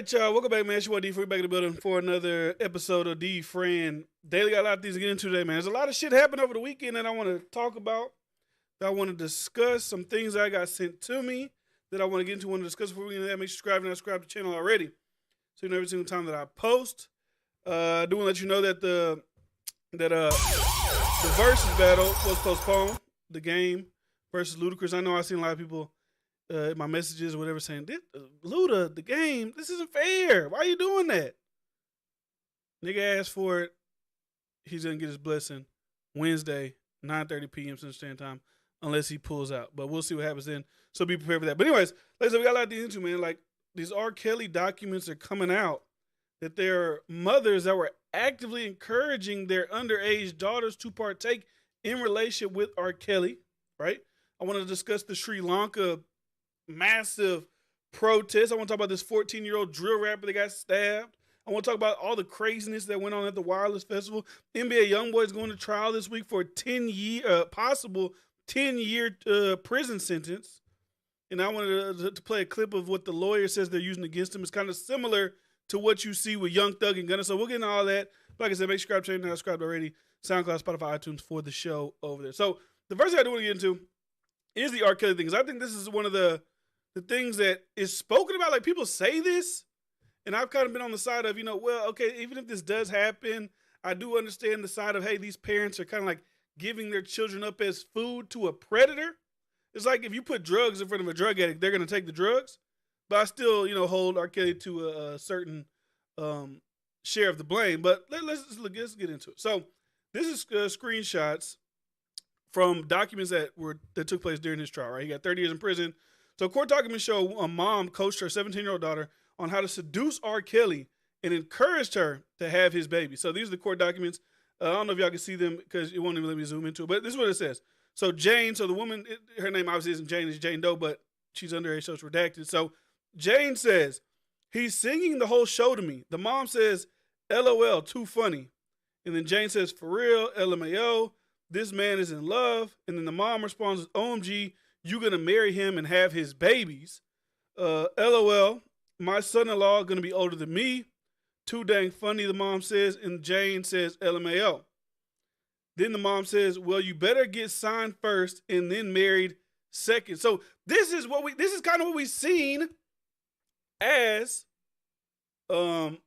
right, y'all. Welcome back, man. It's your boy D Free back in the building for another episode of D Friend Daily. Got a lot of things to get into today, man. There's a lot of shit happened over the weekend that I want to talk about, that I want to discuss. Some things that I got sent to me that I want to get into, want to discuss. Before we get into that, make sure you subscribe and subscribe to the channel already, so you know every single time that I post. I do want to let you know that the versus battle was postponed. The game versus Ludacris. I know I've seen a lot of people in my messages or whatever saying, Luda, the game, this isn't fair. Why are you doing that? Nigga asked for it. He's going to get his blessing Wednesday, 9:30 p.m. Central Standard Time, unless he pulls out. But we'll see what happens then. So be prepared for that. But anyways, like I said, we got a lot to get into, man. Like, these R. Kelly documents are coming out that there are mothers that were actively encouraging their underage daughters to partake in relationship with R. Kelly, right? I want to discuss the Sri Lanka massive protest. I want to talk about this 14-year-old drill rapper that got stabbed. I want to talk about all the craziness that went on at the Wireless Festival. NBA Youngboy is going to trial this week for a possible 10-year prison sentence. And I wanted to play a clip of what the lawyer says they're using against him. It's kind of similar to what you see with Young Thug and Gunna. So we'll get into all that. Like I said, make sure you subscribe to the channel, already. SoundCloud, Spotify, iTunes for the show over there. So the first thing I do want to get into is the R. Kelly thing. Because I think this is one of the things that is spoken about. Like, people say this, and I've kind of been on the side of, well, okay, even if this does happen, I do understand the side of, hey, these parents are kind of like giving their children up as food to a predator. It's like if you put drugs in front of a drug addict, they're going to take the drugs. But I still, hold R. Kelly to a certain share of the blame. But let's get into it. So this is screenshots from documents that took place during his trial, right? He got 30 years in prison. So court documents show a mom coached her 17-year-old daughter on how to seduce R. Kelly and encouraged her to have his baby. So these are the court documents. I don't know if y'all can see them because it won't even let me zoom into it, but this is what it says. So Jane, so the woman, her name obviously isn't Jane, it's Jane Doe, but she's underage, so it's redacted. So Jane says, he's singing the whole show to me. The mom says, LOL, too funny. And then Jane says, for real, LMAO, this man is in love. And then the mom responds, OMG, you gonna marry him and have his babies. LOL, my son-in-law gonna be older than me. Too dang funny, the mom says. And Jane says, LMAO. Then the mom says, well, you better get signed first and then married second. So this is kind of what we've seen as the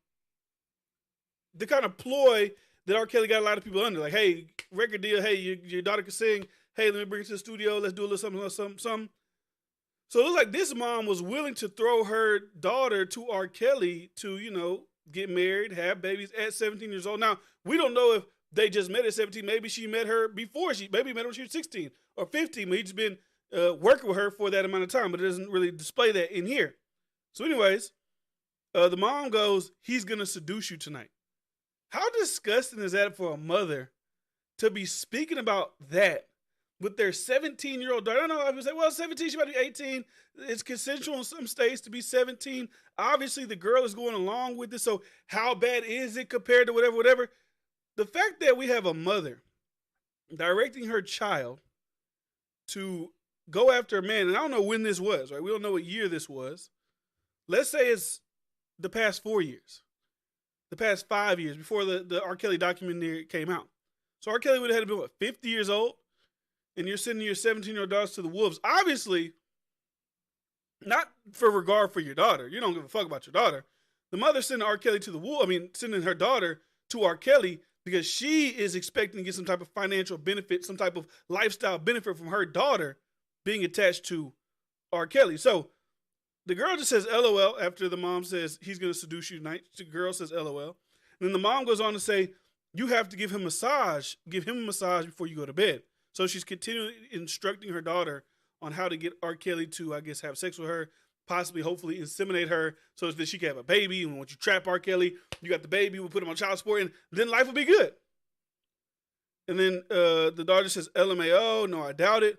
kind of ploy that R. Kelly got a lot of people under. Like, hey, record deal, hey, your daughter can sing. Hey, let me bring her to the studio. Let's do a little something. So it looks like this mom was willing to throw her daughter to R. Kelly to, get married, have babies at 17 years old. Now, we don't know if they just met at 17. Maybe she met her before maybe met her when she was 16 or 15. But he's just been working with her for that amount of time. But it doesn't really display that in here. So anyways, the mom goes, he's going to seduce you tonight. How disgusting is that for a mother to be speaking about that with their 17-year-old daughter? I don't know. I would say, well, 17, she about to be 18. It's consensual in some states to be 17. Obviously, the girl is going along with it. So how bad is it compared to whatever? The fact that we have a mother directing her child to go after a man, and I don't know when this was, right? We don't know what year this was. Let's say it's the past 4 years, the past 5 years before the R. Kelly documentary came out. So R. Kelly would have had to be, 50 years old? And you're sending your 17-year-old daughters to the wolves. Obviously, not for regard for your daughter. You don't give a fuck about your daughter. The mother sending R. Kelly to the wolves. I mean, sending her daughter to R. Kelly because she is expecting to get some type of financial benefit, some type of lifestyle benefit from her daughter being attached to R. Kelly. So the girl just says LOL after the mom says he's going to seduce you tonight. The girl says LOL. And then the mom goes on to say, you have to give him a massage before you go to bed. So she's continually instructing her daughter on how to get R. Kelly to, I guess, have sex with her, possibly, hopefully, inseminate her so that she can have a baby. And once you trap R. Kelly, you got the baby, we'll put him on child support, and then life will be good. And then the daughter says, LMAO, no, I doubt it.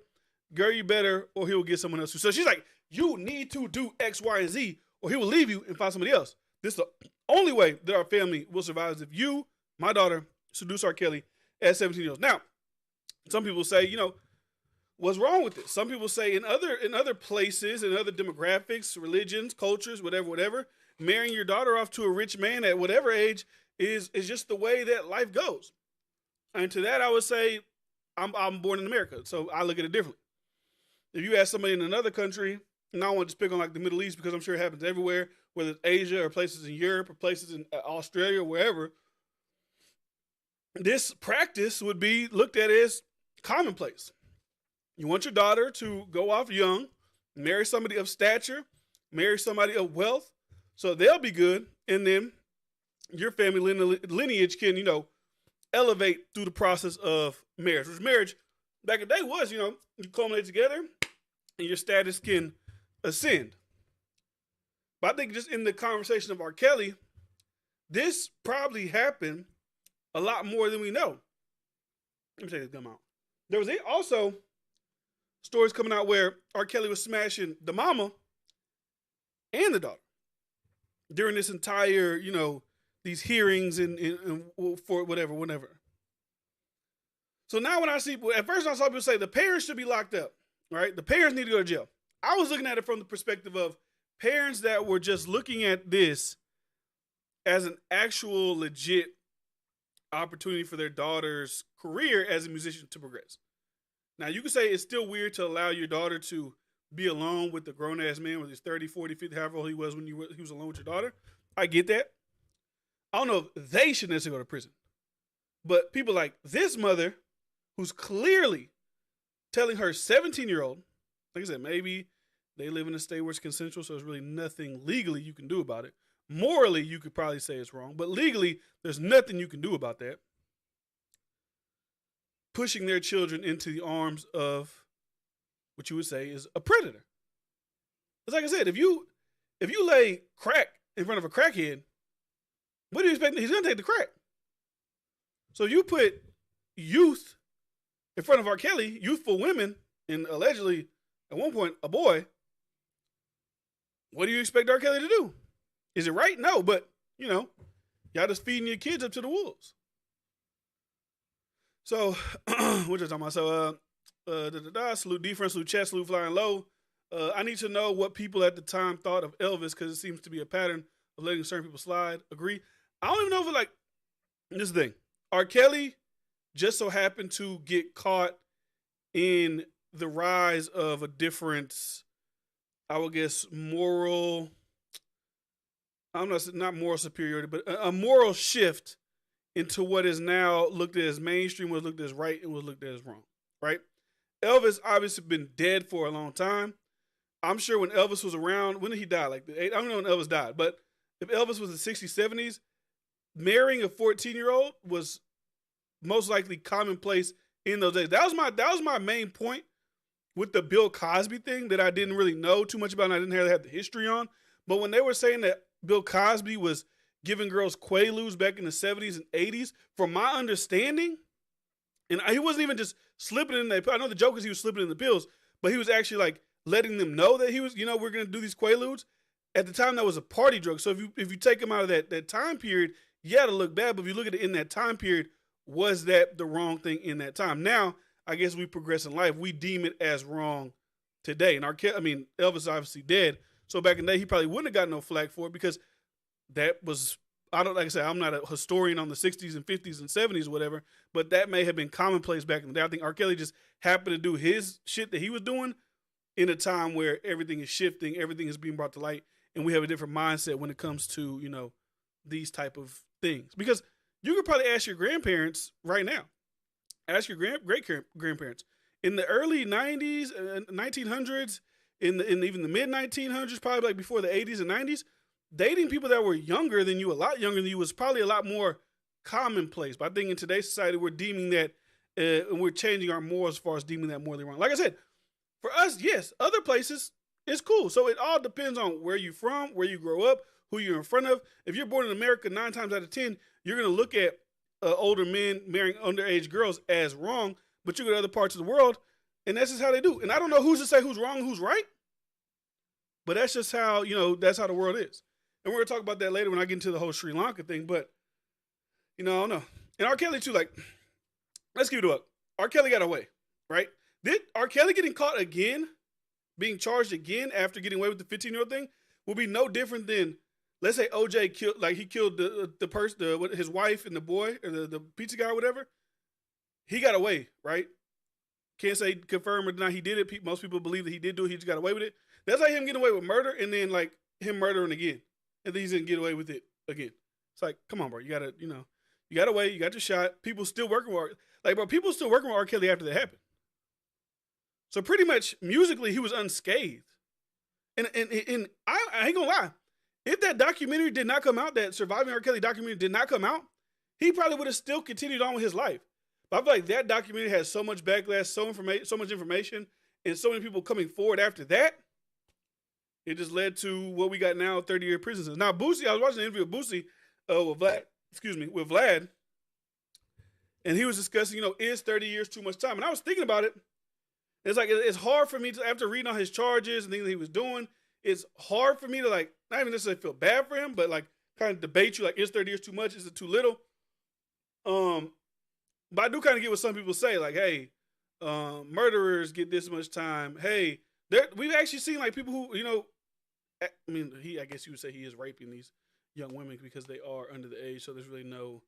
Girl, you better, or he will get someone else. So she's like, you need to do X, Y, and Z, or he will leave you and find somebody else. This is the only way that our family will survive is if you, my daughter, seduce R. Kelly at 17 years old. Now, some people say, what's wrong with this? Some people say in other places, in other demographics, religions, cultures, whatever, marrying your daughter off to a rich man at whatever age is just the way that life goes. And to that, I would say I'm born in America, so I look at it differently. If you ask somebody in another country, and I don't want to pick on like the Middle East because I'm sure it happens everywhere, whether it's Asia or places in Europe or places in Australia or wherever, this practice would be looked at as commonplace. You want your daughter to go off young, marry somebody of stature, marry somebody of wealth, so they'll be good, and then your family lineage can, elevate through the process of marriage. Which marriage back in the day was, you culminate together and your status can ascend. But I think just in the conversation of R. Kelly, this probably happened a lot more than we know. Let me take this gum out. There was also stories coming out where R. Kelly was smashing the mama and the daughter during this entire, these hearings and for whatever. So now when I see, at first I saw people say the parents should be locked up, right? The parents need to go to jail. I was looking at it from the perspective of parents that were just looking at this as an actual legit opportunity for their daughter's career as a musician to progress. Now, you could say it's still weird to allow your daughter to be alone with a grown-ass man with his 30, 40, 50, however old he was when he was alone with your daughter. I get that. I don't know if they should necessarily go to prison. But people like this mother, who's clearly telling her 17-year-old, like I said, maybe they live in a state where it's consensual, so there's really nothing legally you can do about it. Morally, you could probably say it's wrong, but legally, there's nothing you can do about that. Pushing their children into the arms of what you would say is a predator. It's like I said, if you lay crack in front of a crackhead, what do you expect? He's going to take the crack. So you put youth in front of R. Kelly, youthful women, and allegedly, at one point, a boy, what do you expect R. Kelly to do? Is it right? No, but, y'all just feeding your kids up to the wolves. So, what you talking about? So, salute D-Friend, salute chat, salute flying low. I need to know what people at the time thought of Elvis because it seems to be a pattern of letting certain people slide. Agree. I don't even know if this is the thing. R. Kelly just so happened to get caught in the rise of a different, I would guess, moral, I'm not moral superiority, but a moral shift into what is now looked at as mainstream, was looked at as right, and was looked at as wrong, right? Elvis obviously been dead for a long time. I'm sure when Elvis was around, when did he die? I don't know when Elvis died, but if Elvis was in the 60s, 70s, marrying a 14-year-old was most likely commonplace in those days. That was my main point with the Bill Cosby thing that I didn't really know too much about and I didn't really have the history on. But when they were saying that Bill Cosby was giving girls Quaaludes back in the 70s and 80s, from my understanding, and he wasn't even just slipping in the, I know the joke is he was slipping in the pills, but he was actually letting them know that he was, we're going to do these Quaaludes. At the time, that was a party drug. So if you take him out of that time period, yeah, it'll look bad. But if you look at it in that time period, was that the wrong thing in that time? Now, I guess we progress in life. We deem it as wrong today. And Elvis obviously dead. So back in the day, he probably wouldn't have gotten no flack for it because that was, like I said, I'm not a historian on the 60s and 50s and 70s or whatever, but that may have been commonplace back in the day. I think R. Kelly just happened to do his shit that he was doing in a time where everything is shifting, everything is being brought to light, and we have a different mindset when it comes to, these type of things. Because you could probably ask your grandparents right now, ask your great-grandparents. In the early 90s, 1900s, in even the mid-1900s, probably before the 80s and 90s, dating people that were younger than you, a lot younger than you, was probably a lot more commonplace. But I think in today's society, we're deeming that, and we're changing our morals as far as deeming that morally wrong. Like I said, for us, yes, other places, it's cool. So it all depends on where you're from, where you grow up, who you're in front of. If you're born in America, 9 times out of 10, you're going to look at older men marrying underage girls as wrong, but you go to other parts of the world, and that's just how they do. And I don't know who's to say who's wrong and who's right, but that's just how, that's how the world is. And we're going to talk about that later when I get into the whole Sri Lanka thing, but, I don't know. And R. Kelly, too, let's keep it up. R. Kelly got away, right? Did R. Kelly getting caught again, being charged again after getting away with the 15-year-old thing, will be no different than let's say OJ killed, like he killed the person, his wife and the boy, or the pizza guy or whatever. He got away, right? Can't say confirm or deny he did it. Most people believe that he did do it. He just got away with it. That's like him getting away with murder, and then like him murdering again, and then he's gonna get away with it again. It's like, come on, bro. You gotta, you got away. You got your shot. People still working with, bro. People still working with R. Kelly after that happened. So pretty much musically, he was unscathed. And I ain't gonna lie. If that documentary did not come out, that Surviving R. Kelly documentary did not come out, he probably would have still continued on with his life. But I feel like that documentary has so much backlash, so much information, and so many people coming forward after that. It just led to what we got now, 30-year prison sentence. Now, Boosie, I was watching an interview with Boosie, with Vlad, and he was discussing, is 30 years too much time? And I was thinking about it. It's like, it's hard for me to, after reading all his charges and things that he was doing, it's hard for me to, like, not even necessarily feel bad for him, but like kind of debate you, like, is 30 years too much? Is it too little? But I do kind of get what some people say, like, hey, murderers get this much time. Hey, we've actually seen like people who, I guess you would say he is raping these young women because they are under the age, so there's really no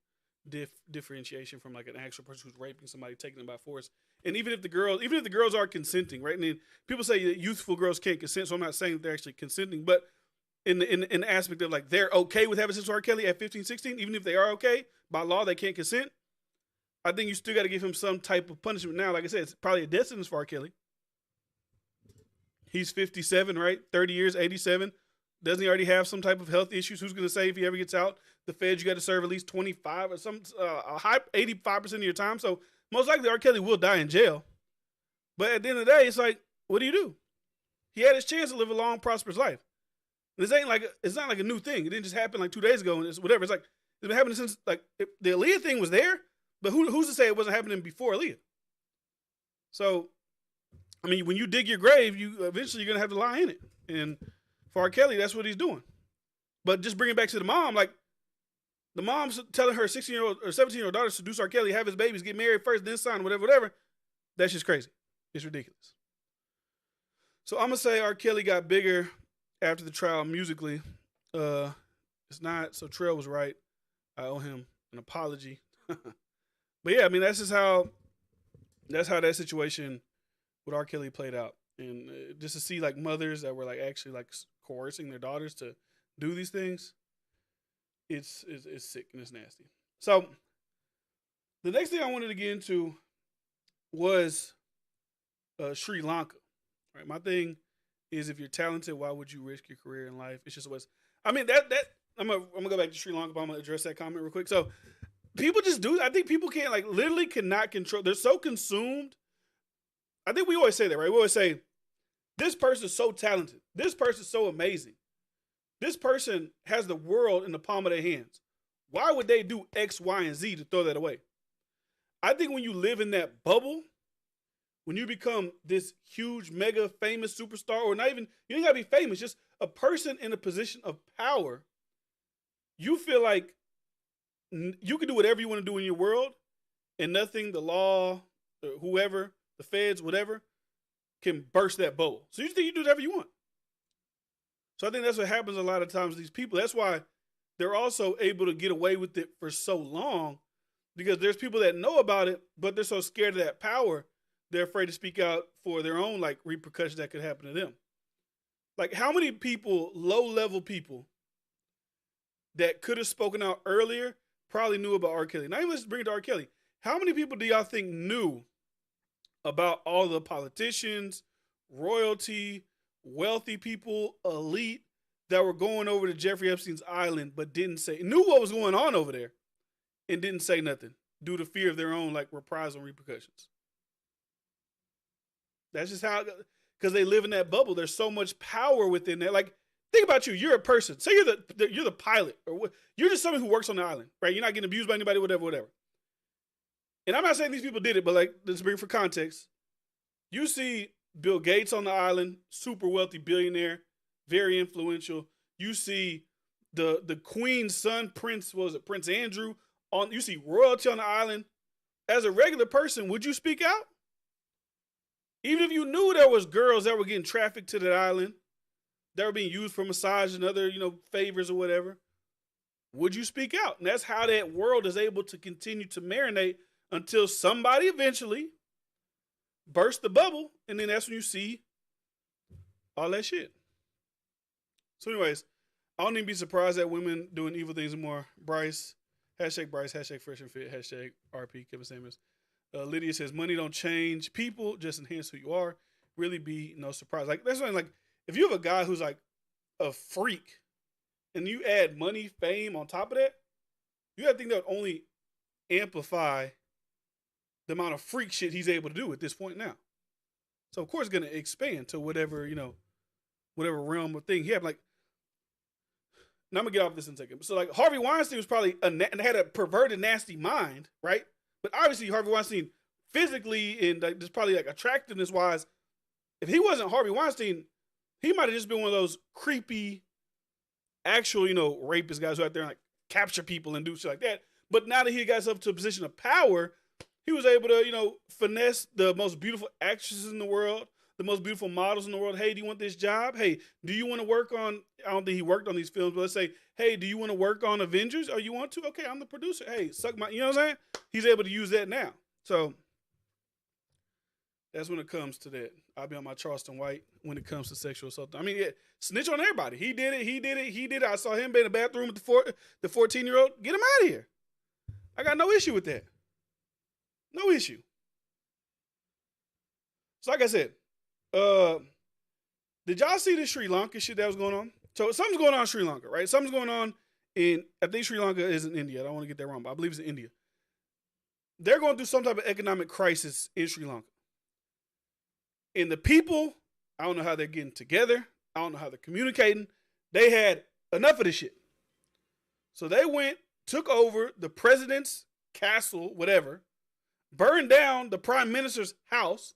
differentiation from like an actual person who's raping somebody, taking them by force. And even if the girls are consenting, right? And then people say that youthful girls can't consent, so I'm not saying that they're actually consenting, but in the aspect of like they're okay with having sex with R. Kelly at 15, 16, even if they are okay, by law they can't consent, I think you still got to give him some type of punishment. Now, like I said, it's probably a death sentence for R. Kelly. He's 57, right? 30 years, 87. Doesn't he already have some type of health issues? Who's going to say if he ever gets out, the feds, you got to serve at least 25 or a high 85% of your time. So most likely R. Kelly will die in jail. But at the end of the day, it's like, what do you do? He had his chance to live a long, prosperous life. It's not like a new thing. It didn't just happen like 2 days ago and it's whatever. It's like, it's been happening since like the Aaliyah thing was there, but who's to say it wasn't happening before Aaliyah? So, I mean, when you dig your grave, you eventually you're gonna have to lie in it. And for R. Kelly, that's what he's doing. But just bring it back to the mom, like the mom's telling her 16-year-old or 17-year-old daughter to seduce R. Kelly, have his babies, get married first, then sign, whatever. That's just crazy. It's ridiculous. So I'm gonna say R. Kelly got bigger after the trial musically. It's not. So Trail was right. I owe him an apology. But yeah, I mean, that's how that situation with R. Kelly played out. And just to see like mothers that were like actually like coercing their daughters to do these things, it's sick and it's nasty. So the next thing I wanted to get into was Sri Lanka. Right, my thing is if you're talented, why would you risk your career in life? It's just what's. I mean that I'm gonna go back to Sri Lanka, but I'm gonna address that comment real quick. So people just do. I think people can't literally cannot control. They're so consumed. I think we always say that, right? We always say, this person is so talented. This person is so amazing. This person has the world in the palm of their hands. Why would they do X, Y, and Z to throw that away? I think when you live in that bubble, when you become this huge, mega famous superstar, or not even, you ain't gotta be famous, just a person in a position of power, you feel like you can do whatever you want to do in your world, and nothing, the law, whoever, the feds, whatever, can burst that bubble. So you think you do whatever you want. So I think that's what happens a lot of times with these people. That's why they're also able to get away with it for so long, because there's people that know about it, but they're so scared of that power, they're afraid to speak out for their own like repercussions that could happen to them. Like how many people, low-level people, that could have spoken out earlier probably knew about R. Kelly? Not even let's bring it to R. Kelly. How many people do y'all think knew about all the politicians, royalty, wealthy people, elite that were going over to Jeffrey Epstein's island but knew what was going on over there and didn't say nothing due to fear of their own like reprisal and repercussions? That's just how, because they live in that bubble. There's so much power within that. Like, think about you. You're a person. Say you're the pilot, or you're just someone who works on the island, right? You're not getting abused by anybody, whatever. And I'm not saying these people did it, but like, let's bring for context. You see Bill Gates on the island, super wealthy billionaire, very influential. You see the Queen's son, Prince Andrew, you see royalty on the island. As a regular person, would you speak out? Even if you knew there was girls that were getting trafficked to that island, that were being used for massage and other, favors or whatever, would you speak out? And that's how that world is able to continue to marinate until somebody eventually bursts the bubble, and then that's when you see all that shit. So, anyways, I don't even be surprised that women doing evil things anymore. Bryce, hashtag Fresh and Fit, hashtag RP, Kevin Samuels. Lydia says, money don't change people, just enhance who you are. Really be no surprise. Like, that's something like, if you have a guy who's like a freak and you add money, fame on top of that, you gotta think that would only amplify the amount of freak shit he's able to do at this point now. So, of course, it's gonna expand to whatever, whatever realm of thing he had. Like, now I'm gonna get off this in a second. So, like, Harvey Weinstein was probably had a perverted, nasty mind, right? But obviously, Harvey Weinstein physically and like, just probably like attractiveness wise, if he wasn't Harvey Weinstein, he might have just been one of those creepy, actual, rapist guys who out there and like capture people and do shit like that. But now that he got himself to a position of power, he was able to, finesse the most beautiful actresses in the world, the most beautiful models in the world. Hey, do you want this job? Hey, do you want to work on, I don't think he worked on these films, but let's say, hey, do you want to work on Avengers? Oh, you want to? Okay, I'm the producer. Hey, suck my, you know what I'm saying? He's able to use that now. So that's when it comes to that. I'll be on my Charleston White when it comes to sexual assault. I mean, yeah, snitch on everybody. He did it. I saw him in the bathroom with the 14-year-old. Get him out of here. I got no issue with that. No issue. So like I said, did y'all see the Sri Lanka shit that was going on? So something's going on in Sri Lanka, right? Something's going on I think Sri Lanka is in India. I don't want to get that wrong, but I believe it's in India. They're going through some type of economic crisis in Sri Lanka. And the people, I don't know how they're getting together. I don't know how they're communicating. They had enough of this shit. So they took over the president's castle, whatever, burned down the prime minister's house,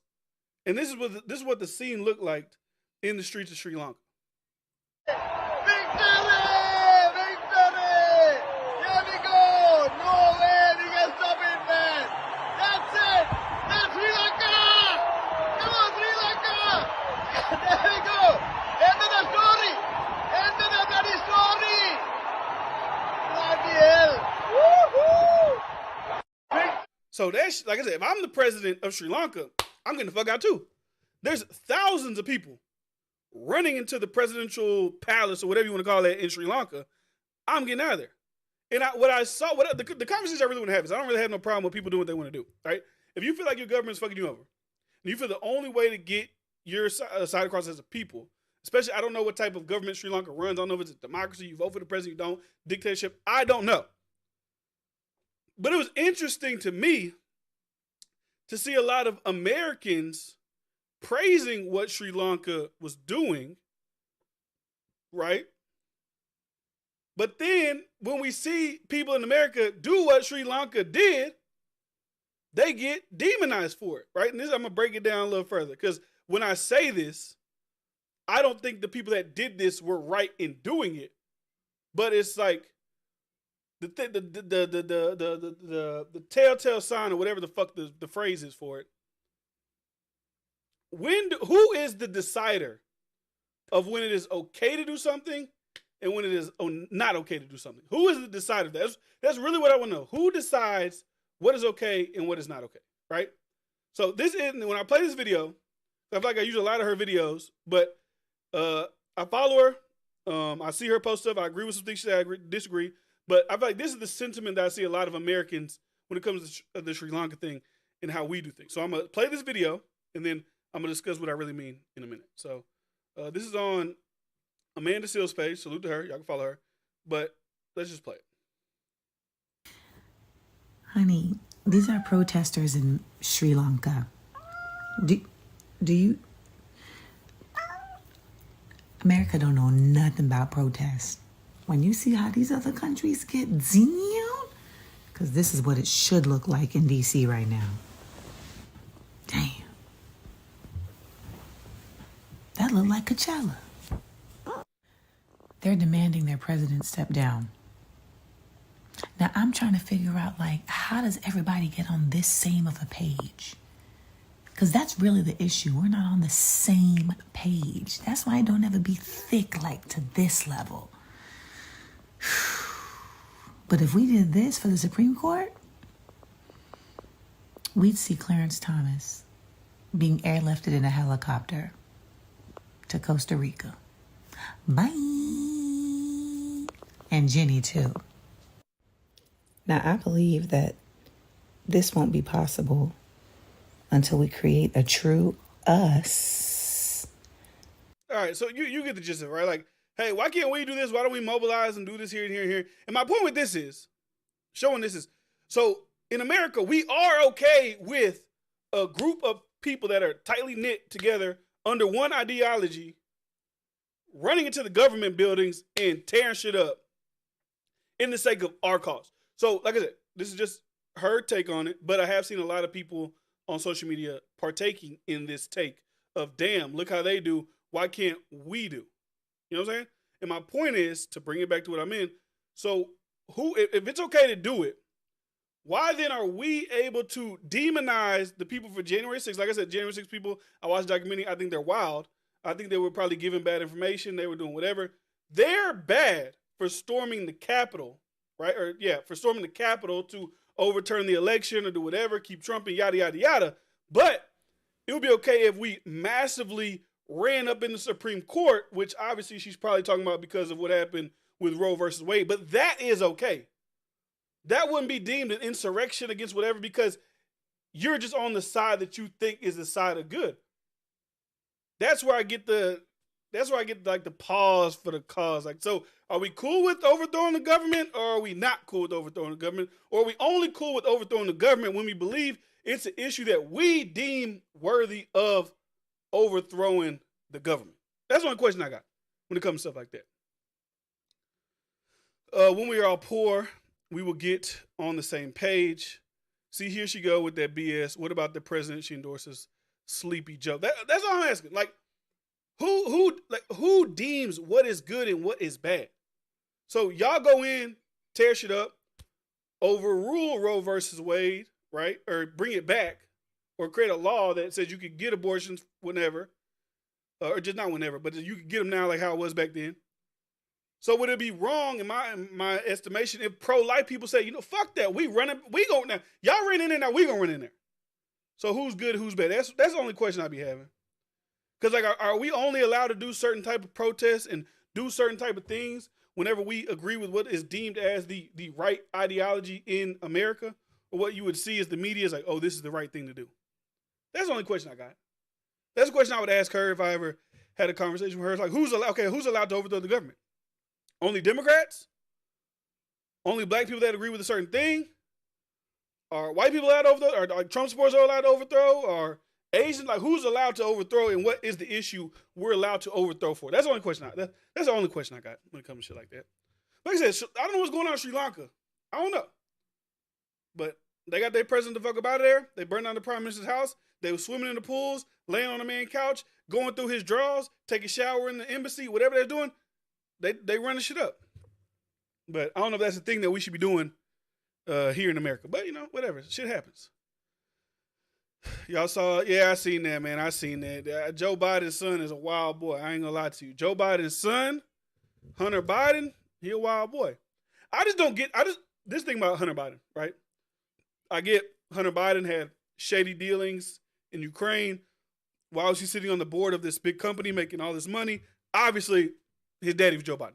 and this is what the scene looked like in the streets of Sri Lanka. Victory! Victory! Here we go! No way we can stop it, man! That's it! That's Sri Lanka! Come on, Sri Lanka! There we go! End of the story! End of the bloody story! Bloody hell! Woohoo! So that's, like I said, if I'm the president of Sri Lanka, I'm getting the fuck out too. There's thousands of people running into the presidential palace or whatever you want to call it in Sri Lanka. I'm getting out of there. And the conversation I really want to have is I don't really have no problem with people doing what they want to do, right? If you feel like your government's fucking you over, and you feel the only way to get your side across as a people, especially I don't know what type of government Sri Lanka runs. I don't know if it's a democracy, you vote for the president, you don't, dictatorship, I don't know. But it was interesting to me to see a lot of Americans praising what Sri Lanka was doing, right? But then when we see people in America do what Sri Lanka did, they get demonized for it, right? And this, I'm going to break it down a little further, because when I say this, I don't think the people that did this were right in doing it, but it's like the telltale sign or whatever the fuck the phrase is for it. Who is the decider of when it is okay to do something and when it is not okay to do something? Who is the decider? That's really what I want to know. Who decides what is okay and what is not okay, right? So when I play this video, I feel like I use a lot of her videos, but I follow her. I see her post stuff. I agree with some things she said. I disagree. But I feel like this is the sentiment that I see a lot of Americans when it comes to the Sri Lanka thing and how we do things. So I'm going to play this video, and then I'm going to discuss what I really mean in a minute. So this is on Amanda Seale's page. Salute to her. Y'all can follow her. But let's just play it. Honey, these are protesters in Sri Lanka. Do you... America don't know nothing about protests. When you see how these other countries get down, because this is what it should look like in D.C. right now. Damn. That looked like Coachella. They're demanding their president step down. Now, I'm trying to figure out, like, how does everybody get on this same of a page? Because that's really the issue. We're not on the same page. That's why it don't ever be thick like to this level. But if we did this for the Supreme Court, we'd see Clarence Thomas being airlifted in a helicopter to Costa Rica. Bye. And Jenny too. Now, I believe that this won't be possible until we create a true us. All right, so you get the gist of it, right? Like, hey, why can't we do this? Why don't we mobilize and do this here and here and here? And my point with this is, showing this is, so in America, we are okay with a group of people that are tightly knit together under one ideology, running into the government buildings and tearing shit up in the sake of our cause. So, like I said, this is just her take on it, but I have seen a lot of people on social media partaking in this take of, damn, look how they do. Why can't we do? You know what I'm saying? And my point is, to bring it back to what I'm in, so if it's okay to do it, why then are we able to demonize the people for January 6th? Like I said, January 6th people, I watched the documentary, I think they're wild. I think they were probably giving bad information. They were doing whatever. They're bad for storming the Capitol, right? Or yeah, for storming the Capitol to overturn the election or do whatever, keep Trump and yada, yada, yada. But it would be okay if we massively ran up in the Supreme Court, which obviously she's probably talking about because of what happened with Roe versus Wade. But that is okay. That wouldn't be deemed an insurrection against whatever because you're just on the side that you think is the side of good. That's where I get like the pause for the cause. Like, so are we cool with overthrowing the government or are we not cool with overthrowing the government? Or are we only cool with overthrowing the government when we believe it's an issue that we deem worthy of overthrowing the government? That's the only question I got when it comes to stuff like that. When we are all poor, we will get on the same page. See, here she go with that BS. What about the president she endorses? Sleepy Joe. That's all I'm asking. Like, who deems what is good and what is bad? So y'all go in, tear shit up, overrule Roe versus Wade, right? Or bring it back, or create a law that says you could get abortions whenever, or just not whenever, but you could get them now like how it was back then. So would it be wrong in my estimation if pro-life people say, fuck that, we go now. Y'all ran in there, now we gonna run in there. So who's good, who's bad? That's the only question I'd be having. Because like, are we only allowed to do certain type of protests and do certain type of things whenever we agree with what is deemed as the right ideology in America? Or what you would see as the media is like, oh, this is the right thing to do. That's the only question I got. That's a question I would ask her if I ever had a conversation with her. It's like, who's allowed to overthrow the government? Only Democrats? Only black people that agree with a certain thing? Are white people allowed to overthrow? Are Trump supporters allowed to overthrow? Or Asians? Like, who's allowed to overthrow and what is the issue we're allowed to overthrow for? That's the only question that's the only question I got when it comes to shit like that. Like I said, I don't know what's going on in Sri Lanka. I don't know. But they got their president the fuck up out of there. They burned down the prime minister's house. They were swimming in the pools, laying on the man's couch, going through his drawers, taking a shower in the embassy, whatever they're doing. They running shit up. But I don't know if that's the thing that we should be doing here in America. But, whatever. Shit happens. Y'all saw, I seen that, man. I seen that. Joe Biden's son is a wild boy. I ain't gonna lie to you. Joe Biden's son, Hunter Biden, he a wild boy. This thing about Hunter Biden, right? I get Hunter Biden had shady dealings in Ukraine. Why was he sitting on the board of this big company making all this money? Obviously, his daddy was Joe Biden.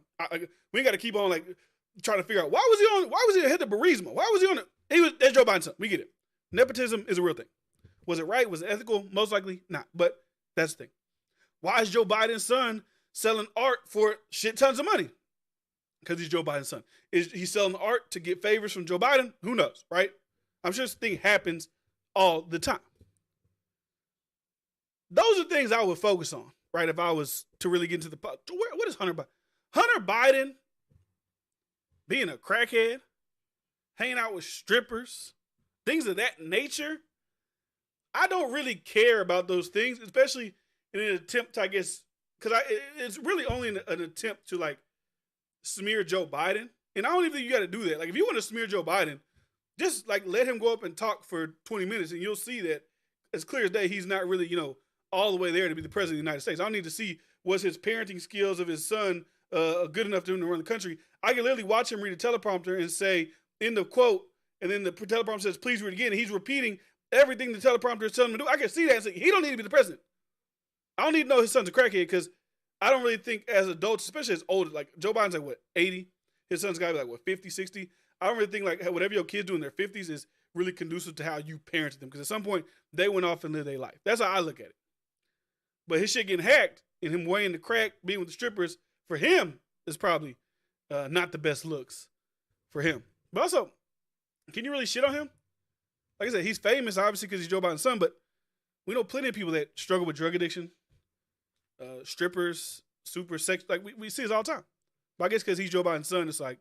We ain't got to keep on trying to figure out why was he head of Burisma? Why was he on it? That's Joe Biden's son. We get it. Nepotism is a real thing. Was it right? Was it ethical? Most likely not. But that's the thing. Why is Joe Biden's son selling art for shit tons of money? Because he's Joe Biden's son. Is he selling art to get favors from Joe Biden? Who knows, right? I'm sure this thing happens all the time. Those are things I would focus on, right? If I was to really get into what is Hunter Biden? Hunter Biden being a crackhead, hanging out with strippers, things of that nature. I don't really care about those things, especially in an attempt to, I guess, because it's really only an attempt to smear Joe Biden. And I don't even think you got to do that. Like, if you want to smear Joe Biden, just let him go up and talk for 20 minutes and you'll see that it's clear as day he's not really, all the way there to be the president of the United States. I don't need to see was his parenting skills of his son good enough to him to run the country. I can literally watch him read a teleprompter and say, end of quote, and then the teleprompter says, please read again. And he's repeating everything the teleprompter is telling him to do. I can see that and say, he don't need to be the president. I don't need to know his son's a crackhead because I don't really think as adults, especially as older, like Joe Biden's like, 80? His son's got to be like, 50, 60? I don't really think like whatever your kids do in their 50s is really conducive to how you parented them because at some point they went off and lived their life. That's how I look at it. But his shit getting hacked and him weighing the crack, being with the strippers, for him is probably not the best looks for him. But also, can you really shit on him? Like I said, he's famous obviously because he's Joe Biden's son, but we know plenty of people that struggle with drug addiction, strippers, super sex. Like we see this all the time. But I guess because he's Joe Biden's son, it's like,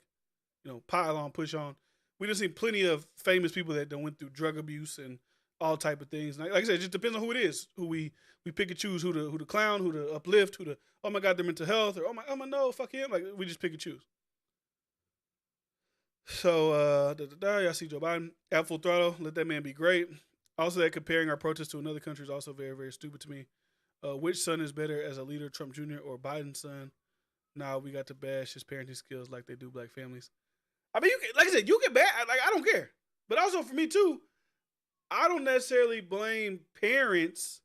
pile on, push on. We just seen plenty of famous people that went through drug abuse and all type of things. Like I said, it just depends on who it is. Who we pick and choose who to clown, who to uplift, who to, oh my God, their mental health, or oh my no, fuck him. Like we just pick and choose. So y'all see Joe Biden at full throttle. Let that man be great. Also, that comparing our protests to another country is also very, very stupid to me. Which son is better as a leader, Trump Jr. or Biden's son? Now we got to bash his parenting skills like they do black families. I mean, like I said, you can bash. Like I don't care. But also for me too, I don't necessarily blame parents.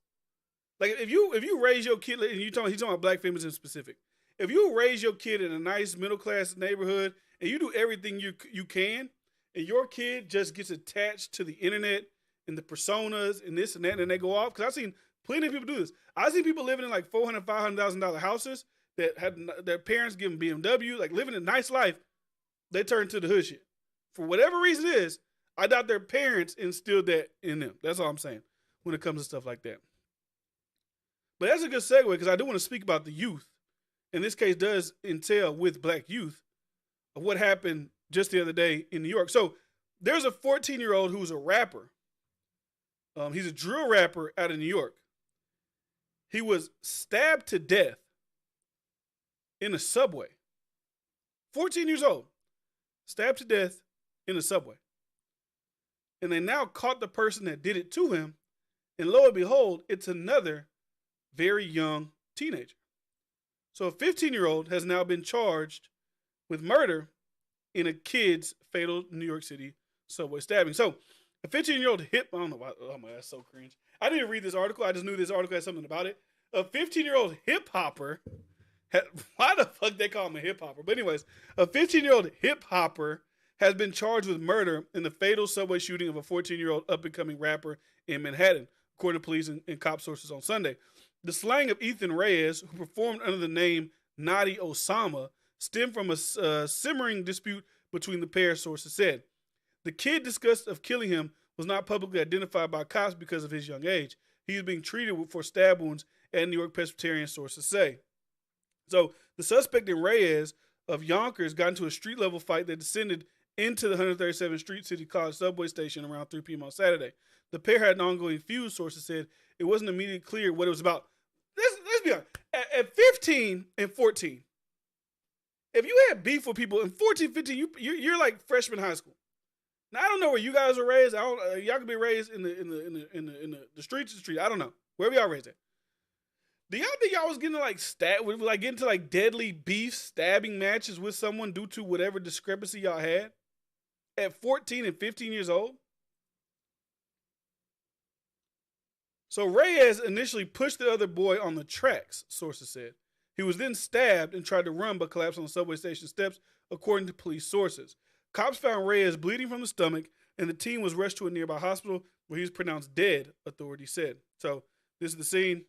Like if you raise your kid, and he's talking about black families in specific. If you raise your kid in a nice middle class neighborhood and you do everything you can, and your kid just gets attached to the internet and the personas and this and that, and they go off. Because I've seen plenty of people do this. I've seen people living in like $400,000, $500,000 houses that had their parents give them BMW, like living a nice life. They turn to the hood shit. For whatever reason it is, I doubt their parents instilled that in them. That's all I'm saying when it comes to stuff like that. But that's a good segue because I do want to speak about the youth. In this case, does entail with black youth of what happened just the other day in New York. So there's a 14-year-old who's a rapper. He's a drill rapper out of New York. He was stabbed to death in a subway. 14 years old. Stabbed to death in a subway. And they now caught the person that did it to him. And lo and behold, it's another very young teenager. So a 15-year-old has now been charged with murder in a kid's fatal New York City subway stabbing. So a 15-year-old I don't know why, oh my, that's so cringe. I didn't read this article. I just knew this article had something about it. A 15-year-old hip hopper, why the fuck they call him a hip hopper? But anyways, a 15-year-old hip hopper has been charged with murder in the fatal subway shooting of a 14-year-old up-and-coming rapper in Manhattan, according to police and cop sources on Sunday. The slaying of Ethan Reyes, who performed under the name Nadi Osama, stemmed from a simmering dispute between the pair, sources said. The kid discussed of killing him was not publicly identified by cops because of his young age. He is being treated for stab wounds at New York Presbyterian, sources say. So the suspect in Reyes of Yonkers got into a street-level fight that descended into the 137th Street City College subway station around 3 p.m. on Saturday. The pair had an ongoing feud, sources said. It wasn't immediately clear what it was about. Let's be honest. At 15 and 14, if you had beef with people in 14, 15, you're like freshman high school. Now I don't know where you guys were raised. Y'all could be raised in the streets of the street. I don't know. Wherever y'all raised at. Do y'all think y'all was getting getting to deadly beef stabbing matches with someone due to whatever discrepancy y'all had at 14 and 15 years old? So Reyes initially pushed the other boy on the tracks, sources said. He was then stabbed and tried to run but collapsed on the subway station steps, according to police sources. Cops found Reyes bleeding from the stomach, and the team was rushed to a nearby hospital where he was pronounced dead, authorities said. So this is the scene.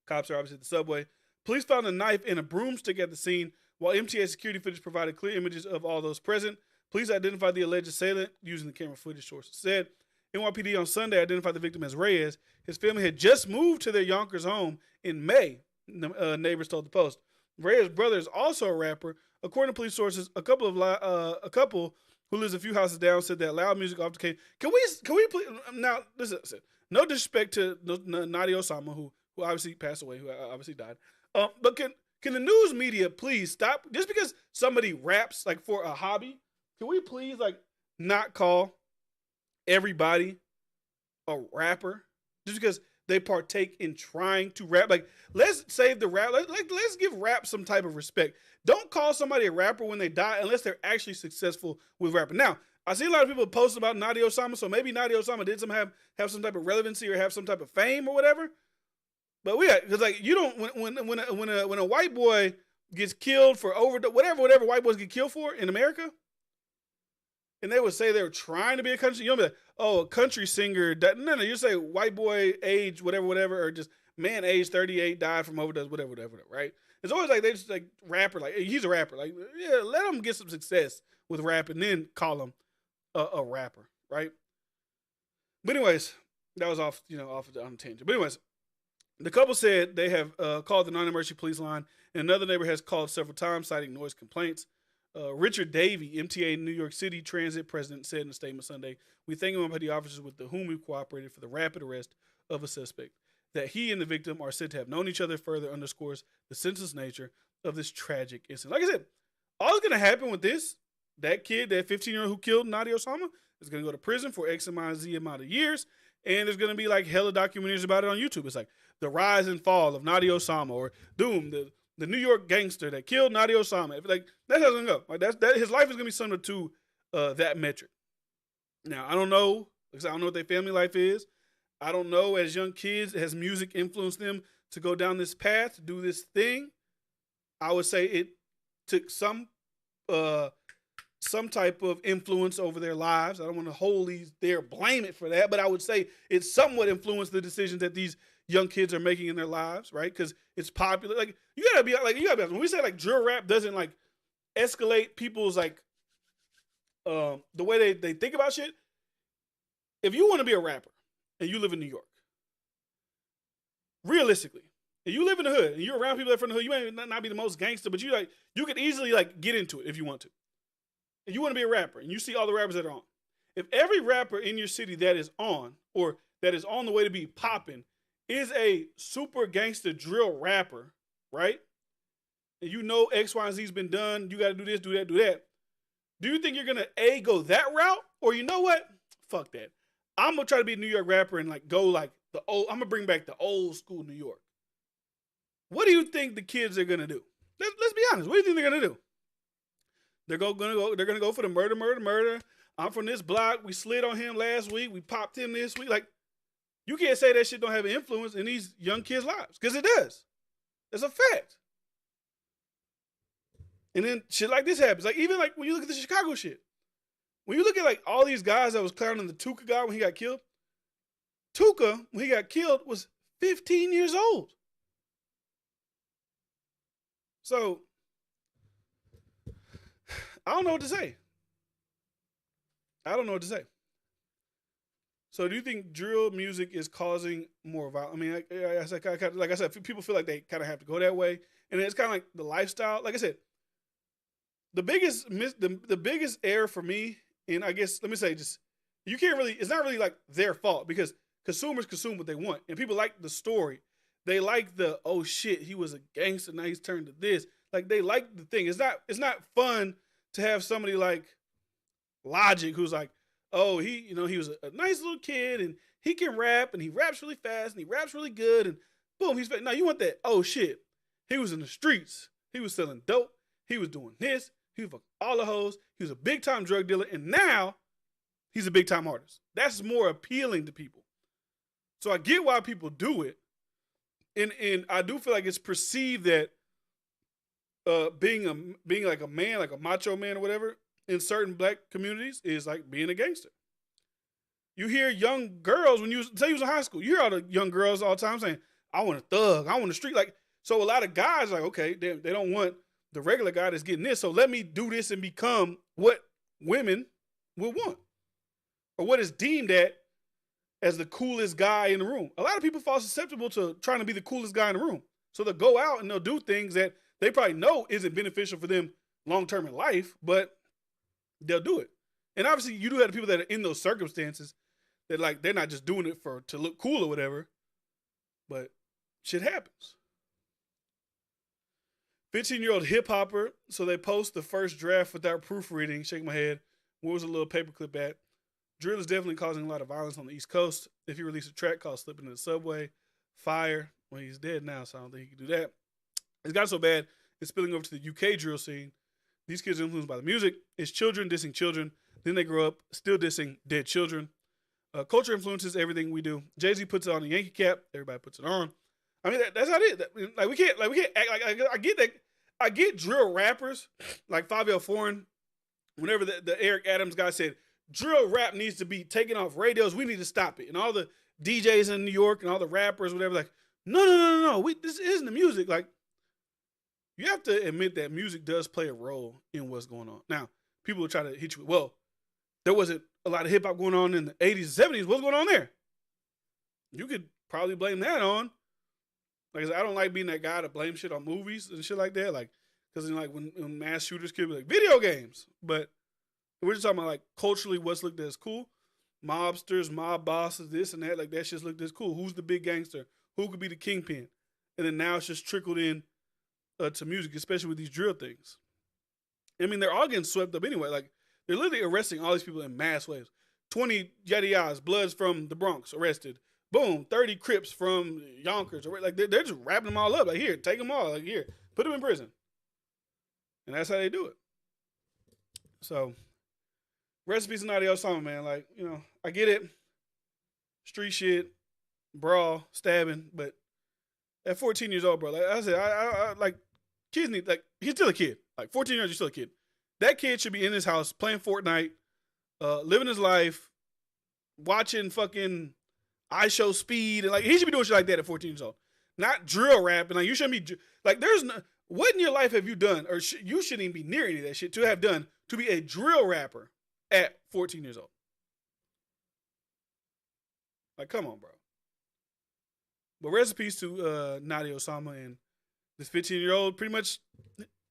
Cops are obviously at the subway. Police found a knife and a broomstick at the scene, while MTA security footage provided clear images of all those present. Police identified the alleged assailant using the camera footage, sources said. NYPD on Sunday identified the victim as Reyes. His family had just moved to their Yonkers home in May, neighbors told the Post. Reyes' brother is also a rapper. According to police sources, a couple who lives a few houses down said that loud music often came. Can we please now? Listen, no disrespect to Nadi Osama, who obviously passed away, who obviously died. But can the news media please stop just because somebody raps like for a hobby? Can we please not call everybody a rapper? just because they partake in trying to rap. Like, let's save the rap. Let's give rap some type of respect. Don't call somebody a rapper when they die unless they're actually successful with rapping. Now, I see a lot of people post about Nadia Osama, so maybe Nadia Osama did have some type of relevancy or have some type of fame or whatever. But because like you don't when a white boy gets killed for whatever white boys get killed for in America, and they would say they were trying to be a country. You don't be like, oh, a country singer. No. You say white boy age, whatever, or just man age 38 died from overdose, whatever, right? It's always like they just like rapper, like he's a rapper. Like, yeah, let him get some success with rap and then call him a rapper, right? But anyways, that was off on a tangent. But anyways, the couple said they have called the non-emergency police line, and another neighbor has called several times, citing noise complaints. Richard Davey, MTA New York City Transit president, said in a statement Sunday, "We thank him for the officers with whom we've cooperated for the rapid arrest of a suspect. That he and the victim are said to have known each other further underscores the senseless nature of this tragic incident." Like I said, all that's going to happen with this, that kid, that 15-year-old who killed Nadia Osama, is going to go to prison for X amount of years, and there's going to be like hella documentaries about it on YouTube. It's like the rise and fall of Nadia Osama, or Doom, the New York gangster that killed Nadia Osama. Like, that's how it's gonna go. Like, that his life is gonna be similar to that metric. Now, I don't know. Like I said, I don't know what their family life is. I don't know, as young kids, has music influenced them to go down this path, to do this thing? I would say it took some type of influence over their lives. I don't want to wholly blame it for that, but I would say it somewhat influenced the decisions that these young kids are making in their lives, right? Because it's popular. Like, you gotta be honest. When we say like drill rap doesn't like escalate people's like the way they think about shit. If you want to be a rapper and you live in New York, realistically, and you live in the hood and you're around people that are from the hood, you may not be the most gangster, but you could easily like get into it if you want to. And you want to be a rapper and you see all the rappers that are on. If every rapper in your city that is on, or that is on the way to be popping, is a super gangster drill rapper, right? And you know X, Y, and Z's been done. You got to do this, do that, do that. Do you think you're going to go that route? Or you know what? Fuck that. I'm going to try to be a New York rapper and like go like I'm going to bring back the old school New York. What do you think the kids are going to do? Let's be honest. What do you think they're going to do? They're going to go for the murder. I'm from this block. We slid on him last week. We popped him this week. Like, you can't say that shit don't have an influence in these young kids' lives, because it does. It's a fact. And then shit like this happens. Like, even like when you look at the Chicago shit. When you look at like all these guys that was clowning the Tuka guy when he got killed. Tuka, when he got killed, was 15 years old. So, I don't know what to say. So do you think drill music is causing more violence? I mean, like I said, people feel like they kind of have to go that way. And it's kind of like the lifestyle. Like I said, the biggest error for me, and I guess, let me say, just, it's not really like their fault, because consumers consume what they want. And people like the story. They like the, oh shit, he was a gangster, now he's turned to this. Like, they like the thing. It's not fun to have somebody like Logic, who's like, oh, he was a nice little kid and he can rap and he raps really fast and he raps really good and boom, he's. Now you want that, oh shit, he was in the streets, he was selling dope, he was doing this, he was fucking all the hoes, he was a big time drug dealer, and now he's a big time artist. That's more appealing to people. So I get why people do it. And I do feel like it's perceived that being like a man, like a macho man or whatever, in certain black communities is like being a gangster. You hear young girls, when you say you was in high school, you hear all the young girls all the time saying, I want a thug, I want a street. Like, so a lot of guys are like, okay, they don't want the regular guy that's getting this, so let me do this and become what women will want, or what is deemed as the coolest guy in the room. A lot of people fall susceptible to trying to be the coolest guy in the room. So they'll go out and they'll do things that they probably know isn't beneficial for them long-term in life, but they'll do it. And obviously you do have people that are in those circumstances that, like, they're not just doing it to look cool or whatever, but shit happens. 15-year-old hip hopper. So they post the first draft without proofreading. Shake my head. Where was the little paperclip at? drill is definitely causing a lot of violence on the East Coast. If he released a track called "Slipping in the Subway," fire. Well, he's dead now, so I don't think he can do that. It's got so bad, it's spilling over to the UK drill scene. These kids are influenced by the music. It's children dissing children. Then they grow up still dissing dead children. Culture influences everything we do. Jay-Z puts it on a Yankee cap. Everybody puts it on. I mean, that's how it is. Like we can't act like I get that. I get drill rappers like Fabio Foreign. Whenever the Eric Adams guy said drill rap needs to be taken off radios, we need to stop it. And all the DJs in New York and all the rappers, whatever, like, no. This isn't the music. Like, you have to admit that music does play a role in what's going on. Now, people will try to hit you with, well, there wasn't a lot of hip hop going on in the 80s and 70s. What's going on there? You could probably blame that on. Like I said, I don't like being that guy to blame shit on movies and shit like that. Like, because like when mass shooters could be like video games. But we're just talking about like culturally what's looked at as cool. Mobsters, mob bosses, this and that. Like that shit's looked as cool. Who's the big gangster? Who could be the kingpin? And then now it's just trickled in to music, especially with these drill things. I mean, they're all getting swept up anyway. Like, they're literally arresting all these people in mass waves. 20 Yadiyas, Bloods from the Bronx, arrested. Boom, 30 Crips from Yonkers. Like, they're just wrapping them all up. Like, here, take them all. Like, here, put them in prison. And that's how they do it. So, recipes and Nadia Osama, man. Like, you know, I get it. Street shit, brawl, stabbing. But at 14 years old, bro, like I said, I like, kids need, like, he's still a kid. Like, 14 years old, he's still a kid. That kid should be in his house playing Fortnite, living his life, watching fucking iShow Speed. And, like, he should be doing shit like that at 14 years old. Not drill rapping. Like, you shouldn't be, like, there's no, what in your life have you done, or you shouldn't even be near any of that shit to have done to be a drill rapper at 14 years old. Like, come on, bro. But recipes to Nadia Osama, and this 15-year-old pretty much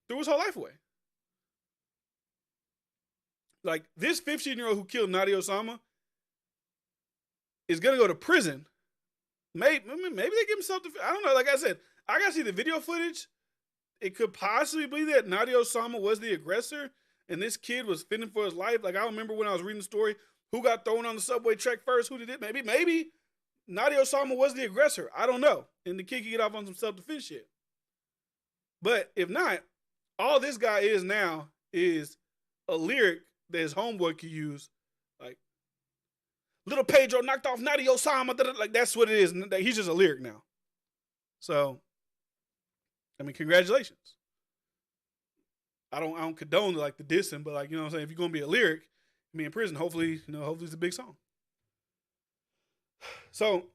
threw his whole life away. Like, this 15-year-old who killed Nadia Osama is going to go to prison. Maybe they give him something. I don't know. Like I said, I got to see the video footage. It could possibly be that Nadia Osama was the aggressor and this kid was fending for his life. Like, I remember when I was reading the story, who got thrown on the subway track first, who did it. Maybe Nadia Osama was the aggressor. I don't know. And the kid could get off on some self-defense shit. But if not, all this guy is now is a lyric that his homeboy could use. Like, little Pedro knocked off Nadia Osama. Like, that's what it is. He's just a lyric now. So, I mean, congratulations. I don't condone like the dissing, but like, you know what I'm saying? If you're gonna be a lyric, be in prison, hopefully it's a big song. So,